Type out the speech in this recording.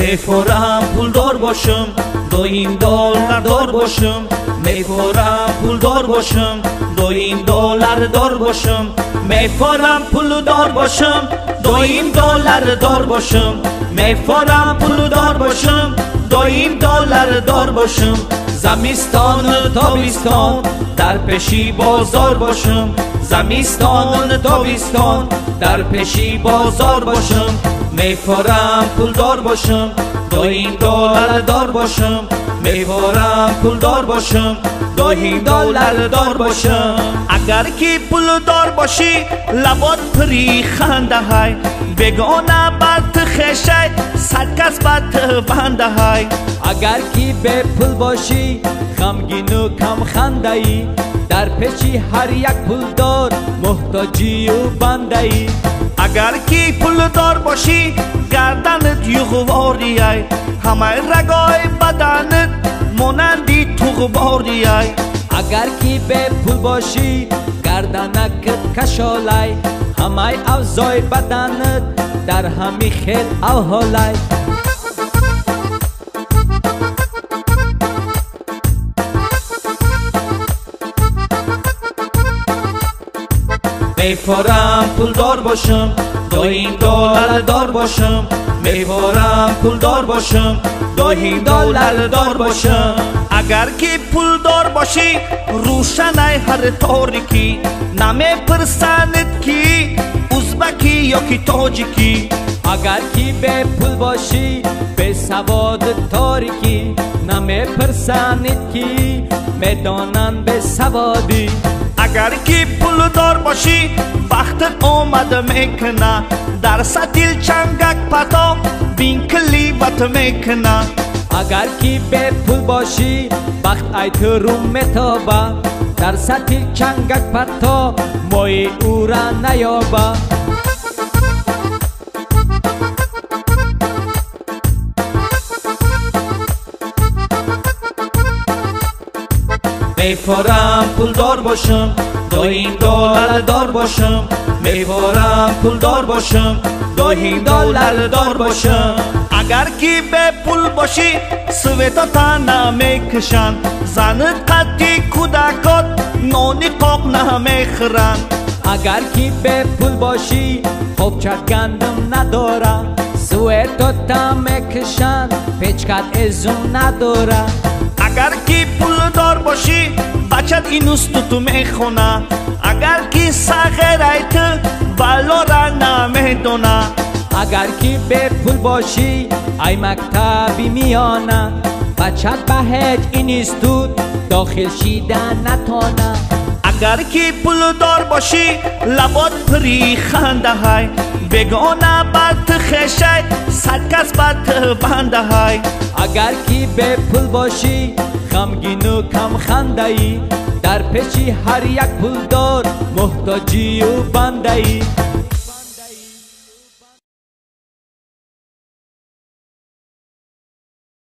میفورم پولدار باشم، دویم دلار دار باشم. میفورم پولدار باشم، دویم دلار دار باشم. میفورم پولدار باشم، دویم دلار دار باشم. میفورم پولدار باشم، دویم دلار دار باشم. زمستان تابستان در پیشی بازار باشم. زمستان تابستان در پیشی بازار باشم. میفورم پولدار باشم، دویم دلار دار باشم. میفورم پولدار باشم، دویم دلار دار باشم. اگر که پولدار باشی لبات پری خنده های، بگانه بد خشه صد کس بد بنده های. اگر که به پول باشی غمگین و کم خنده ای، در پیچی هر یک پولدار محتاجی و بنده ای. اگر که پولدار باشی گردنت یغواری ای، همه رگای بدنت مانندی تغباری ای. اگر که به پول باشی گردنکت کشالی، همه اوزای بدنت در همی خیل او حالی. میفورم پولدار باشم، دویم دلار دار باشم. میفورم پولدار باشم، دویم دلار دار باشم. اگر که پولدار باشی روشنای هر تاریکی، نمیپرسند کی ازبکی یا کی تاجیکی. اگر که به پول باشی به سواد تاریکی، نمیپرسند کی میدانند به سوادی. اگر که پولدار باشی وقت آمده میکنه، در سطیل چنگک پتا بین کلیوت میکنه. اگر که به پول باشی وقت ایت رو میتابه، در سطیل چنگک پتا مای او را نیابه. میفورم پولدار باشم، دویم دلار دار باشم. میفورم پولدار باشم، دویم دلار دار باشم. اگر که به پول باشی سویتا تا نمیکشن، زنت قدی کودکات نانی قاق نمیخورن. اگر که به پول باشی خوبچت گندم نداره، سویتا تا میکشن پیچکت ازم نداره. اگر که پولدار باشی بچت این استوتو میخونه، اگر که سغرایت بالا را نمیدونه. اگر که به پول باشی ای مکتبی میانه، بچت به هیچ این استود داخل شیدن نتانه. اگر که پولدار باشی لبات پری خنده های، بگانه بد خشه صد کس بد بنده های. اگر که به پول باشی غمگین و کم خنده ای، در پیچی هر یک پولدار محتاجی و بنده ای.